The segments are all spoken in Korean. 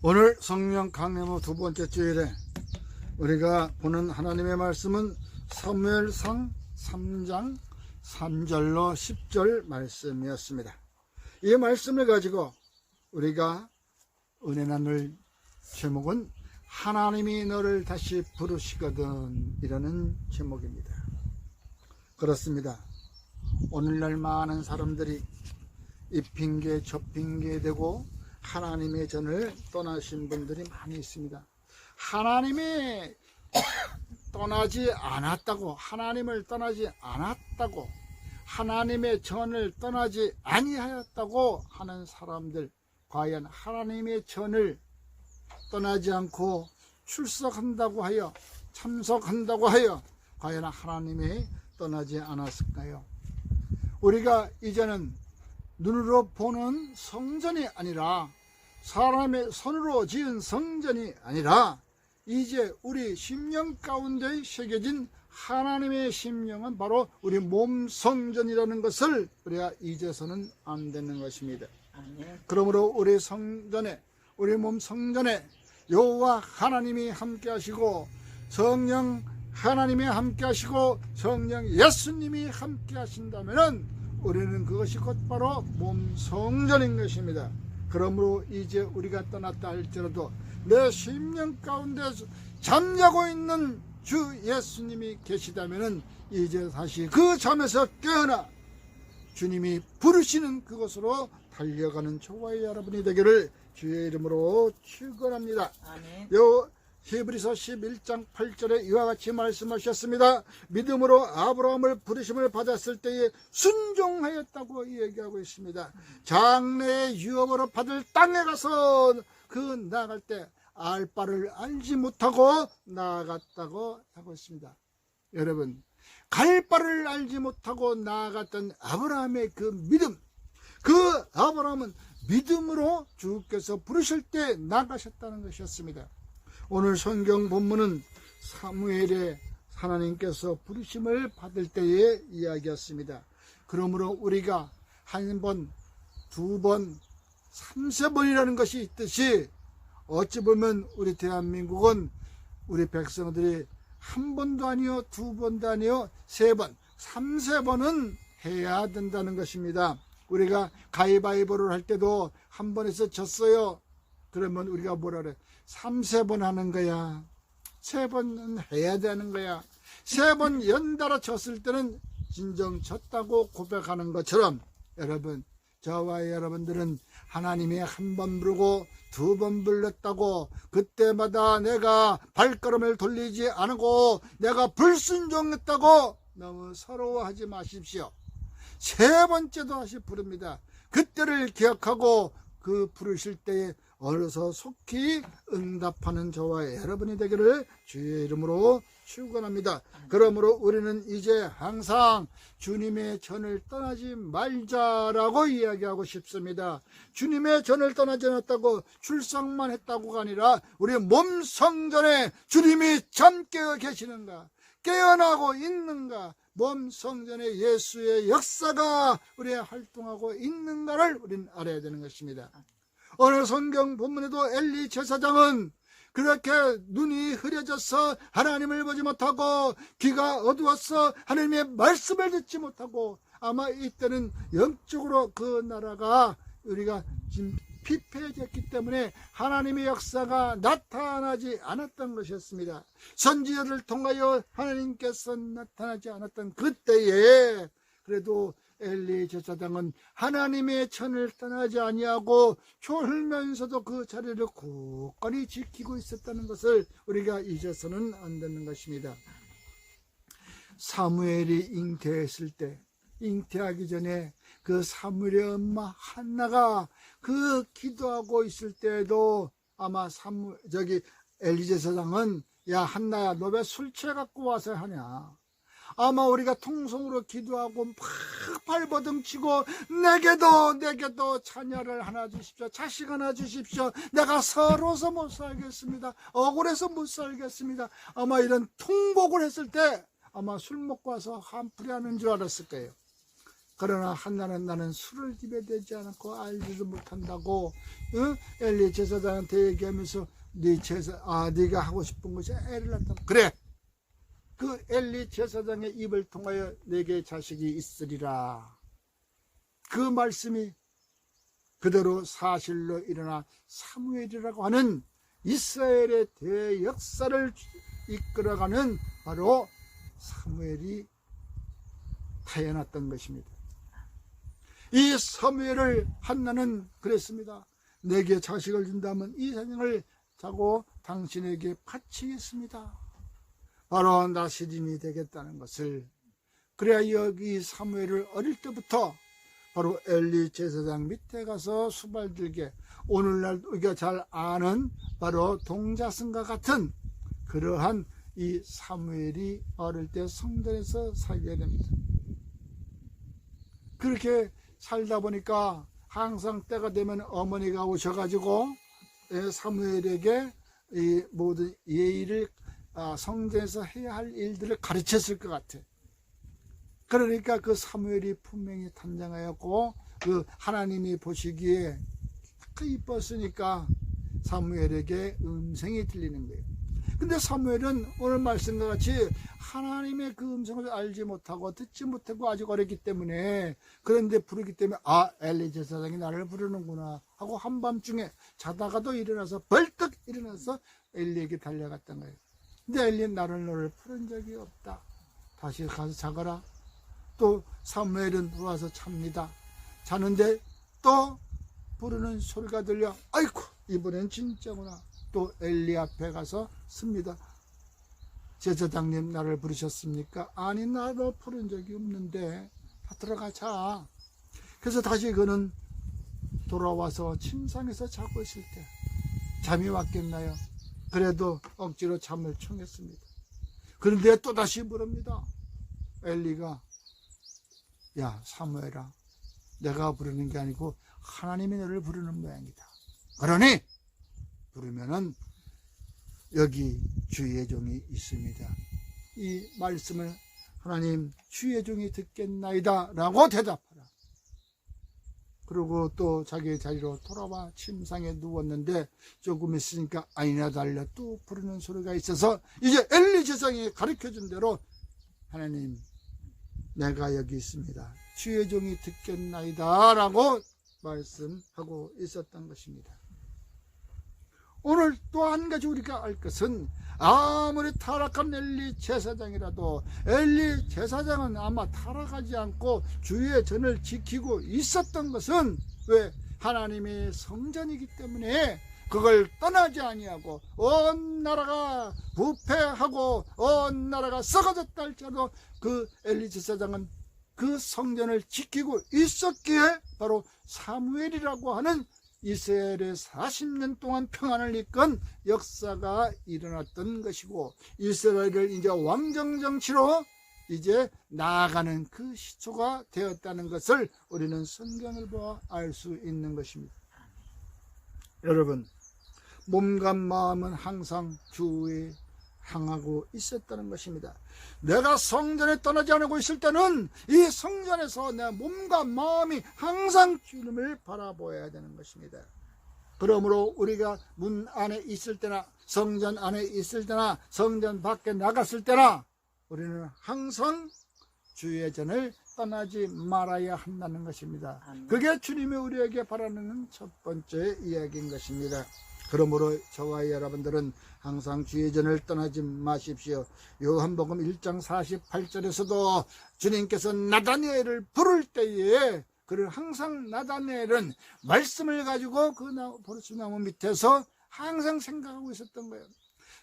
오늘 성령 강림의 두 번째 주일에 우리가 보는 하나님의 말씀은 사무엘상 3장 3절로 10절 말씀이었습니다. 이 말씀을 가지고 우리가 은혜 나눌 제목은 하나님이 너를 다시 부르시거든 이라는 제목입니다. 그렇습니다. 오늘날 많은 사람들이 이 핑계 저 핑계 대고 하나님의 전을 떠나신 분들이 많이 있습니다. 하나님이 떠나지 않았다고, 하나님을 떠나지 않았다고, 하나님의 전을 떠나지 아니하였다고 하는 사람들, 과연 하나님의 전을 떠나지 않고 출석한다고 하여, 참석한다고 하여 과연 하나님이 떠나지 않았을까요? 우리가 이제는 눈으로 보는 성전이 아니라, 사람의 손으로 지은 성전이 아니라 이제 우리 심령 가운데 새겨진 하나님의 심령은 바로 우리 몸 성전이라는 것을 우리가 잊어서는 안 되는 것입니다. 그러므로 우리 성전에, 우리 몸 성전에 여호와 하나님이 함께 하시고, 성령 하나님이 함께 하시고, 성령 예수님이 함께 하신다면 우리는 그것이 곧 바로 몸 성전인 것입니다. 그러므로 이제 우리가 떠났다 할지라도 내 심령 가운데 잠자고 있는 주 예수님이 계시다면 이제 다시 그 잠에서 깨어나 주님이 부르시는 그곳으로 달려가는 저와 여러분이 되기를 주의 이름으로 축원합니다. 아멘. 히브리서 11장 8절에 이와 같이 말씀하셨습니다. 믿음으로 아브라함을 부르심을 받았을 때에 순종하였다고 얘기하고 있습니다. 장래의 유업으로 받을 땅에 가서 그 나아갈 때 알 바를 알지 못하고 나아갔다고 하고 있습니다. 여러분, 갈 바를 알지 못하고 나아갔던 아브라함의 그 믿음, 그 아브라함은 믿음으로 주께서 부르실 때 나가셨다는 것이었습니다. 오늘 성경 본문은 사무엘의 하나님께서 부르심을 받을 때의 이야기였습니다. 그러므로 우리가 한 번, 두 번, 3~4번이라는 것이 있듯이 어찌 보면 우리 대한민국은 우리 백성들이 한 번도 아니요, 두 번도 아니요, 3번, 3~4번은 해야 된다는 것입니다. 우리가 가위바위보를 할 때도 한 번에서 졌어요. 그러면 우리가 뭐라 그래? 3~4번 하는 거야. 3번은 해야 되는 거야. 3번 연달아 졌을 때는 진정 졌다고 고백하는 것처럼, 여러분, 저와 여러분들은 하나님이 한 번 부르고 두 번 불렀다고 그때마다 내가 발걸음을 돌리지 않고 내가 불순종했다고 너무 서러워하지 마십시오. 3번째도 다시 부릅니다. 그때를 기억하고 그 부르실 때에 어려서 속히 응답하는 저와 여러분이 되기를 주의 이름으로 축원합니다. 그러므로 우리는 이제 항상 주님의 전을 떠나지 말자라고 이야기하고 싶습니다. 주님의 전을 떠나지 않았다고 출석만 했다고가 아니라 우리 몸 성전에 주님이 잠 깨어 계시는가, 깨어나고 있는가, 몸 성전에 예수의 역사가 우리의 활동하고 있는가를 우리는 알아야 되는 것입니다. 오늘 성경 본문에도 엘리 제사장은 그렇게 눈이 흐려져서 하나님을 보지 못하고 귀가 어두워서 하나님의 말씀을 듣지 못하고, 아마 이때는 영적으로 그 나라가 우리가 지금 피폐해졌기 때문에 하나님의 역사가 나타나지 않았던 것이었습니다. 선지자를 통하여 하나님께서 나타나지 않았던 그때에 그래도 엘리 제사장은 하나님의 전을 떠나지 아니하고 졸면서도 그 자리를 굳건히 지키고 있었다는 것을 우리가 잊어서는 안 되는 것입니다. 사무엘이 잉태했을 때, 잉태하기 전에 그 사무엘의 엄마 한나가 그 기도하고 있을 때에도 아마 엘리 제사장은 야 한나야, 너 왜 술 취해갖고 와서 하냐, 아마 우리가 통성으로 기도하고 막 발버둥치고 내게도 자녀를 하나 주십시오, 자식 하나 주십시오, 내가 서러워서 못 살겠습니다, 억울해서 못 살겠습니다, 아마 이런 통곡을 했을 때 아마 술 먹고 와서 한풀이 하는 줄 알았을 거예요. 그러나 한나는 나는 술을 입에 대지 않고 알지도 못한다고 엘리 제사장한테 얘기하면서 네가 하고 싶은 것이 애를 낳다. 그래, 그 엘리 제사장의 입을 통하여 내게 자식이 있으리라. 그 말씀이 그대로 사실로 일어나 사무엘이라고 하는 이스라엘의 대역사를 이끌어가는 바로 사무엘이 태어났던 것입니다. 이 사무엘을 한나는 그랬습니다. 내게 자식을 준다면 이 사냥을 자고 당신에게 바치겠습니다. 바로 나시림이 되겠다는 것을. 그래야 여기 사무엘을 어릴 때부터 바로 엘리 제사장 밑에 가서 수발 들게, 오늘날 우리가 잘 아는 바로 동자승과 같은 그러한 이 사무엘이 어릴 때 성전에서 살게 됩니다. 그렇게 살다 보니까 항상 때가 되면 어머니가 오셔가지고 사무엘에게 이 모든 예의를 성전에서 해야 할 일들을 가르쳤을 것 같아. 그러니까 그 사무엘이 분명히 단장하였고 그 하나님이 보시기에 그 이뻤으니까 사무엘에게 음성이 들리는 거예요. 근데 사무엘은 오늘 말씀과 같이 하나님의 그 음성을 알지 못하고 듣지 못하고 아직 어렸기 때문에, 그런데 부르기 때문에 엘리 제사장이 나를 부르는구나 하고 한밤중에 자다가도 일어나서 벌떡 일어나서 엘리에게 달려갔던 거예요. 근데 엘리는 너를 부른 적이 없다. 다시 가서 자거라. 또 사무엘은 와서 잡니다. 자는데 또 부르는 소리가 들려. 아이고, 이번엔 진짜구나. 또 엘리 앞에 가서 씁니다. 제사장님, 나를 부르셨습니까? 아니, 나도 부른 적이 없는데 들어가자. 그래서 다시 그는 돌아와서 침상에서 자고 있을 때 잠이 왔겠나요? 그래도 억지로 잠을 청했습니다. 그런데 또다시 물읍니다. 엘리가, 야 사무엘아, 내가 부르는 게 아니고 하나님이 너를 부르는 모양이다. 그러니 부르면은 여기 주의 종이 있습니다. 이 말씀을 하나님 주의 종이 듣겠나이다 라고 대답하라. 그리고 또 자기의 자리로 돌아와 침상에 누웠는데 조금 있으니까 아니나 달려 또 부르는 소리가 있어서 이제 엘리 제사장이 가르쳐준 대로 하나님, 내가 여기 있습니다. 주의 종이 듣겠나이다 라고 말씀하고 있었던 것입니다. 오늘 또 한 가지 우리가 알 것은, 아무리 타락한 엘리 제사장이라도 엘리 제사장은 아마 타락하지 않고 주의 전을 지키고 있었던 것은 왜? 하나님의 성전이기 때문에 그걸 떠나지 아니하고 온 나라가 부패하고 온 나라가 썩어졌다 할지라도 그 엘리 제사장은 그 성전을 지키고 있었기에 바로 사무엘이라고 하는 이스라엘의 40년 동안 평안을 이끈 역사가 일어났던 것이고, 이스라엘을 이제 왕정정치로 이제 나아가는 그 시초가 되었다는 것을 우리는 성경을 보아 알 수 있는 것입니다. 여러분, 몸과 마음은 항상 주에 향하고 있었다는 것입니다. 내가 성전에 떠나지 않고 있을 때는 이 성전에서 내 몸과 마음이 항상 주님을 바라보아야 되는 것입니다. 그러므로 우리가 문 안에 있을 때나 성전 안에 있을 때나 성전 밖에 나갔을 때나 우리는 항상 주의 전을 떠나지 말아야 한다는 것입니다. 그게 주님이 우리에게 바라는 첫 번째 이야기인 것입니다. 그러므로 저와 여러분들은 항상 주의 전을 떠나지 마십시오. 요한복음 1장 48절에서도 주님께서 나다니엘을 부를 때에 그를 항상 나다니엘은 말씀을 가지고 그 보르스나무 밑에서 항상 생각하고 있었던 거예요.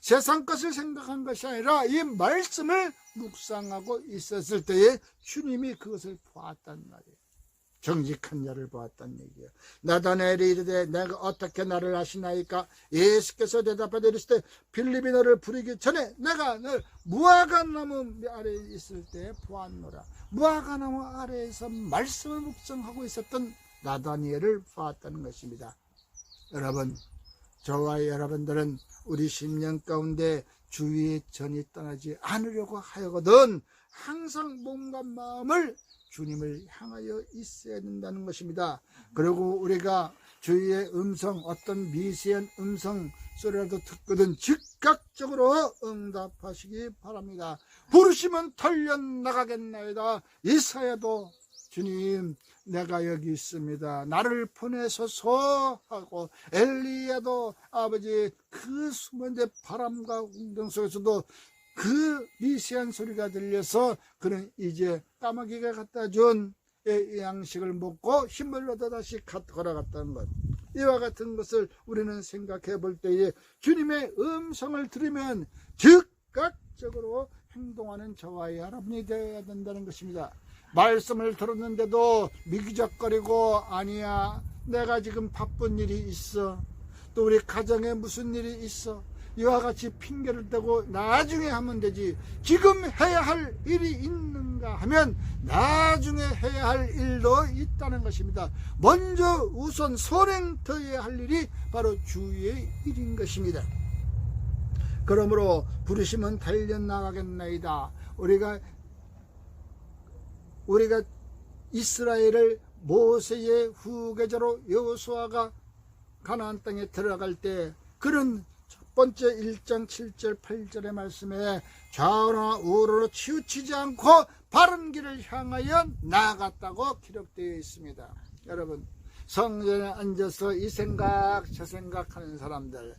세상 것을 생각한 것이 아니라 이 말씀을 묵상하고 있었을 때에 주님이 그것을 보았단 말이에요. 정직한 자를 보았단 얘기예요. 나다나엘이 이르되 내가 어떻게 나를 아시나이까? 예수께서 대답하되 이르시되 빌립이 너를 부르기 전에 내가 널 무화과나무 아래에 있을 때 보았노라. 무화과나무 아래에서 말씀을 묵상하고 있었던 나다니엘을 보았다는 것입니다. 여러분, 저와 여러분들은 우리 심령 가운데 주의 전이 떠나지 않으려고 하여거든 항상 몸과 마음을 주님을 향하여 있어야 된다는 것입니다. 그리고 우리가 주의 음성, 어떤 미세한 음성 소리라도 듣거든 즉각적으로 응답하시기 바랍니다. 부르시면 달려나가겠나이다. 이사야도 주님 내가 여기 있습니다, 나를 보내소서 하고, 엘리야도 아버지 그 숨은 데 바람과 운동 속에서도 그 미세한 소리가 들려서 그는 이제 까마귀가 갖다 준 양식을 먹고 힘을 얻어 다시 걸어갔다는 것, 이와 같은 것을 우리는 생각해 볼 때에 주님의 음성을 들으면 즉각적으로 행동하는 저와 여러분이 되어야 된다는 것입니다. 말씀을 들었는데도 미기적거리고, 아니야 내가 지금 바쁜 일이 있어, 또 우리 가정에 무슨 일이 있어, 이와 같이 핑계를 대고 나중에 하면 되지, 지금 해야 할 일이 있는가 하면 나중에 해야 할 일도 있다는 것입니다. 먼저 우선 선행터야 할 일이 바로 주의 일인 것입니다. 그러므로 부르시면 달려나가겠나이다. 우리가 이스라엘을 모세의 후계자로 여호수아가 가나안 땅에 들어갈 때, 그런 첫 번째 1장 7절 8절의 말씀에 좌우나 우로로 치우치지 않고 바른 길을 향하여 나아갔다고 기록되어 있습니다. 여러분, 성전에 앉아서 이 생각 저 생각하는 사람들,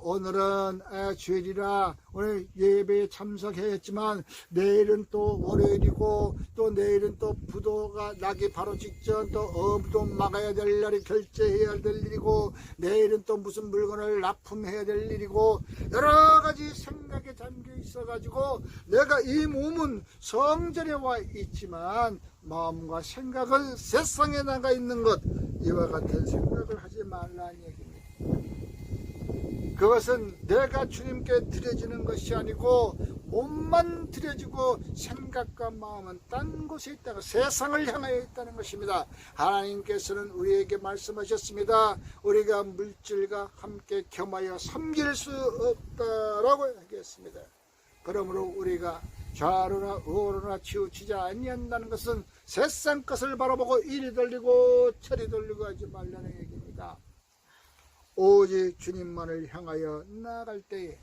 오늘은 주일이라 오늘 예배에 참석했지만 내일은 또 월요일이고, 또 내일은 또 부도가 나기 바로 직전 또 어부도 막아야 될 날이 결제해야 될 일이고, 내일은 또 무슨 물건을 납품해야 될 일이고, 여러 가지 생각에 잠겨 있어 가지고 내가 이 몸은 성전에 와 있지만 마음과 생각은 세상에 나가 있는 것, 이와 같은 생각을 하지 말라는 얘기입니다. 그것은 내가 주님께 드려지는 것이 아니고 몸만 드려지고 생각과 마음은 딴 곳에 있다가 세상을 향하여 있다는 것입니다. 하나님께서는 우리에게 말씀하셨습니다. 우리가 물질과 함께 겸하여 섬길 수 없다라고 얘기했습니다. 그러므로 우리가 좌로나 우로나 치우치지 아니한다는 것은 세상 것을 바라보고 이리 돌리고 저리 돌리고 하지 말라는 얘기입니다. 오직 주님만을 향하여 나아갈 때에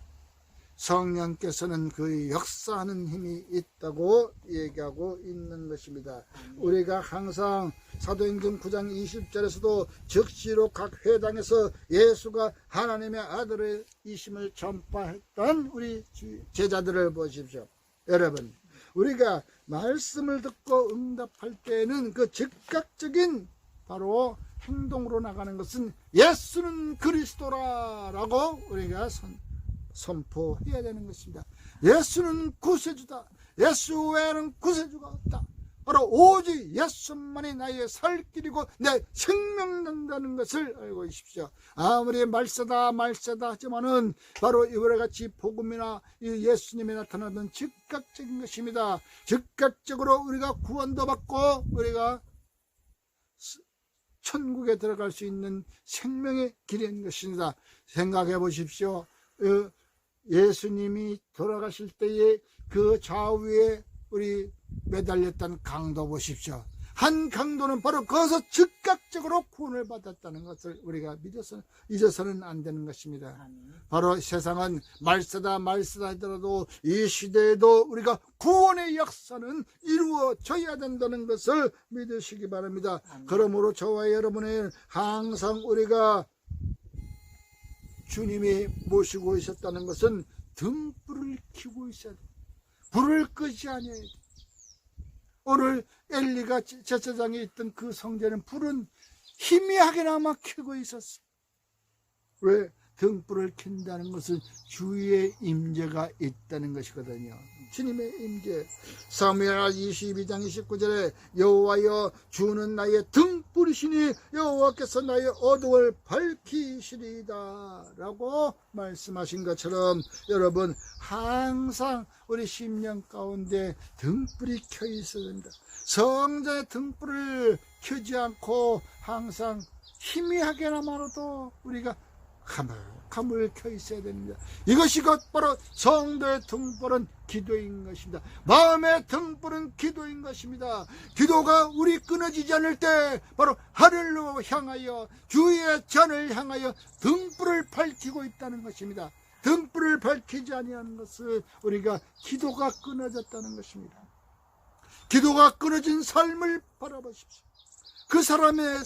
성령께서는 그 역사하는 힘이 있다고 얘기하고 있는 것입니다. 우리가 항상 사도행전 9장 20절에서도 즉시로 각 회당에서 예수가 하나님의 아들이심을 전파했던 우리 제자들을 보십시오. 여러분, 우리가 말씀을 듣고 응답할 때는 그 즉각적인 바로 행동으로 나가는 것은 예수는 그리스도라라고 우리가 선포해야 되는 것입니다. 예수는 구세주다. 예수 외에는 구세주가 없다. 바로 오직 예수만이 나의 살 길이고 내 생명 난다는 것을 알고 있십시오. 아무리 말세다 하지만은 바로 이와 같이 복음이나 예수님이 나타나던 즉각적인 것입니다. 즉각적으로 우리가 구원도 받고 우리가 천국에 들어갈 수 있는 생명의 길인 것입니다. 생각해 보십시오. 예수님이 돌아가실 때에 그 좌우에 우리 매달렸던 강도 보십시오. 한 강도는 바로 거기서 즉각적으로 구원을 받았다는 것을 우리가 잊어서는 안 되는 것입니다. 바로 세상은 말세다 하더라도 이 시대에도 우리가 구원의 역사는 이루어져야 된다는 것을 믿으시기 바랍니다. 그러므로 저와 여러분은 항상 우리가 주님이 모시고 있었다는 것은 등불을 켜고 있어야 돼. 불을 끄지 아니해야 돼. 오늘 엘리가 제사장에 있던 그 성전은 불은 희미하게나마 켜고 있었어. 왜? 등불을 켠다는 것은 주의 임재가 있다는 것이거든요. 주님의 임재. 사무엘 22장 29절에 여호와여 주는 나의 등불이시니 여호와께서 나의 어두움을 밝히시리이다 라고 말씀하신 것처럼 여러분, 항상 우리 심령 가운데 등불이 켜 있어야 됩니다. 성전의 등불을 켜지 않고 항상 희미하게나마도 우리가 가물 켜 있어야 됩니다. 이것이 곧바로 성도의 등불은 기도인 것입니다. 마음의 등불은 기도인 것입니다. 기도가 우리 끊어지지 않을 때 바로 하늘로 향하여 주의 전을 향하여 등불을 밝히고 있다는 것입니다. 등불을 밝히지 아니하는 것은 우리가 기도가 끊어졌다는 것입니다. 기도가 끊어진 삶을 바라보십시오. 그 사람의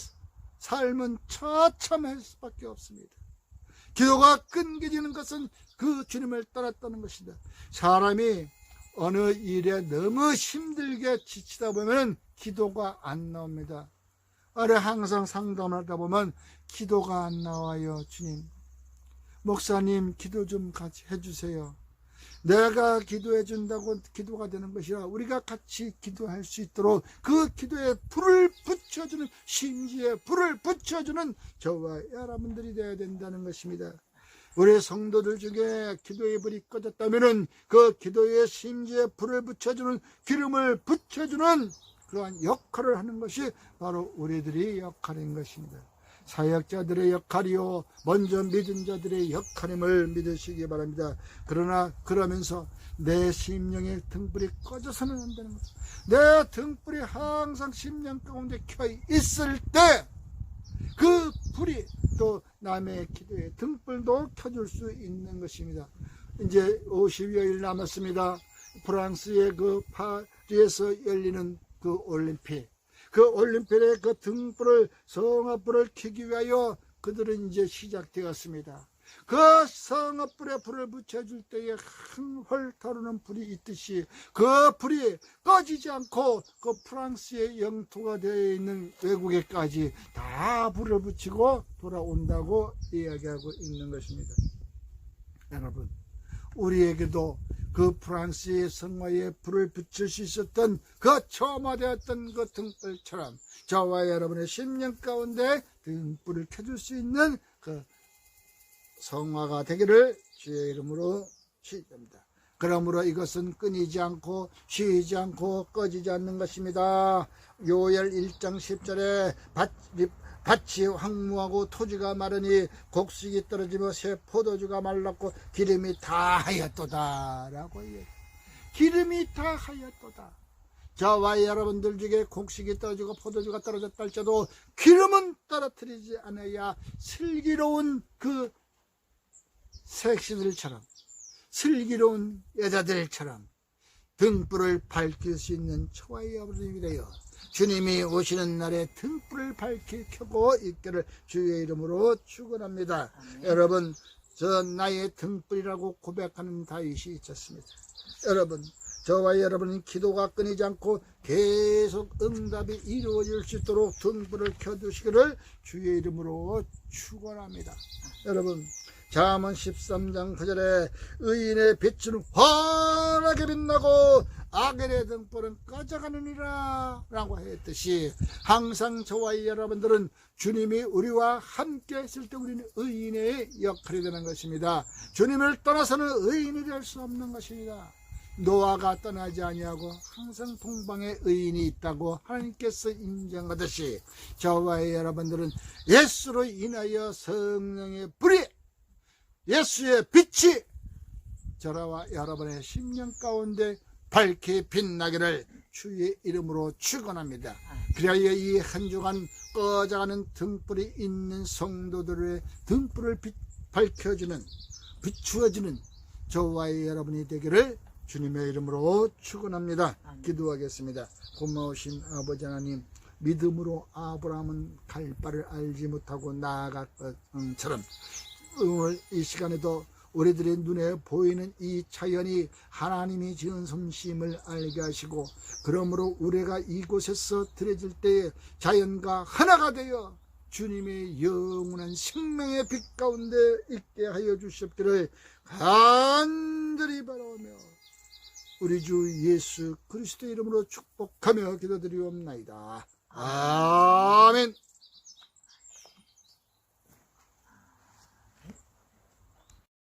삶은 처참할 수밖에 없습니다. 기도가 끊겨지는 것은 그 주님을 떠났다는 것입니다. 사람이 어느 일에 너무 힘들게 지치다 보면 기도가 안 나옵니다. 아래 항상 상담하다 보면 기도가 안 나와요. 주님, 목사님 기도 좀 같이 해주세요. 내가 기도해 준다고 기도가 되는 것이라 우리가 같이 기도할 수 있도록 그 기도에 불을 붙여주는, 심지에 불을 붙여주는 저와 여러분들이 되어야 된다는 것입니다. 우리 성도들 중에 기도의 불이 꺼졌다면 그 기도의 심지에 불을 붙여주는, 기름을 붙여주는 그러한 역할을 하는 것이 바로 우리들의 역할인 것입니다. 사역자들의 역할이요, 먼저 믿은 자들의 역할임을 믿으시기 바랍니다. 그러나 그러면서 내 심령의 등불이 꺼져서는 안 되는 것입니다. 내 등불이 항상 심령 가운데 켜 있을 때 그 불이 또 남의 기도의 등불도 켜줄 수 있는 것입니다. 이제 50여일 남았습니다. 프랑스의 그 파리에서 열리는 그 올림픽, 그 올림픽의 그 등불을, 성화불을 켜기 위하여 그들은 이제 시작되었습니다. 그 성화불에 불을 붙여줄 때에 흥얼 타오르는 불이 있듯이 그 불이 꺼지지 않고 그 프랑스의 영토가 되어 있는 외국에까지 다 불을 붙이고 돌아온다고 이야기하고 있는 것입니다. 여러분, 우리에게도 그 프랑스의 성화에 불을 붙일 수 있었던 그 처마되었던 그 등불처럼 저와 여러분의 심령 가운데 등불을 켜줄 수 있는 그 성화가 되기를 주의 이름으로 기도합니다. 그러므로 이것은 끊이지 않고 쉬지 않고 꺼지지 않는 것입니다. 요엘 1장 10절에 밭이 황무하고 토지가 마르니 곡식이 떨어지며 새 포도주가 말랐고 기름이 다 하였도다 라고 해요. 기름이 다 하였도다. 저와 여러분들 중에 곡식이 떨어지고 포도주가 떨어졌다 할지라도 기름은 떨어뜨리지 않아야 슬기로운 그 색시들처럼, 슬기로운 여자들처럼 등불을 밝힐 수 있는 저와 여러분이래요. 주님이 오시는 날에 등불을 켜고 있기를 주의 이름으로 축원합니다. 여러분, 저 나의 등불이라고 고백하는 다윗이 있었습니다. 여러분, 저와 여러분은 기도가 끊이지 않고 계속 응답이 이루어질 수 있도록 등불을 켜두시기를 주의 이름으로 축원합니다. 여러분, 잠언 13장 9절에 의인의 빛은 환하게 빛나고 악인의 등불은 꺼져가느니라 라고 했듯이 항상 저와 여러분들은 주님이 우리와 함께 했을 때 우리는 의인의 역할이 되는 것입니다. 주님을 떠나서는 의인이 될 수 없는 것입니다. 노아가 떠나지 아니하고 항상 동방에 의인이 있다고 하나님께서 인정하듯이 저와 여러분들은 예수로 인하여 성령의 불이, 예수의 빛이 저와 여러분의 심령 가운데 밝게 빛나기를 주의 이름으로 축원합니다. 그리하여 이 한 주간 꺼져가는 등불이 있는 성도들의 등불을 밝혀주는, 비추어주는 저와 여러분이 되기를 주님의 이름으로 축원합니다. 기도하겠습니다. 고마우신 아버지 하나님, 믿음으로 아브라함은 갈 바를 알지 못하고 나아갔던 것처럼 오늘 이 시간에도 우리들의 눈에 보이는 이 자연이 하나님이 지은 솜씨임을 알게 하시고, 그러므로 우리가 이곳에서 들어질 때에 자연과 하나가 되어 주님의 영원한 생명의 빛 가운데 있게 하여 주시옵기를 간절히 바라오며 우리 주 예수 그리스도의 이름으로 축복하며 기도드리옵나이다. 아멘.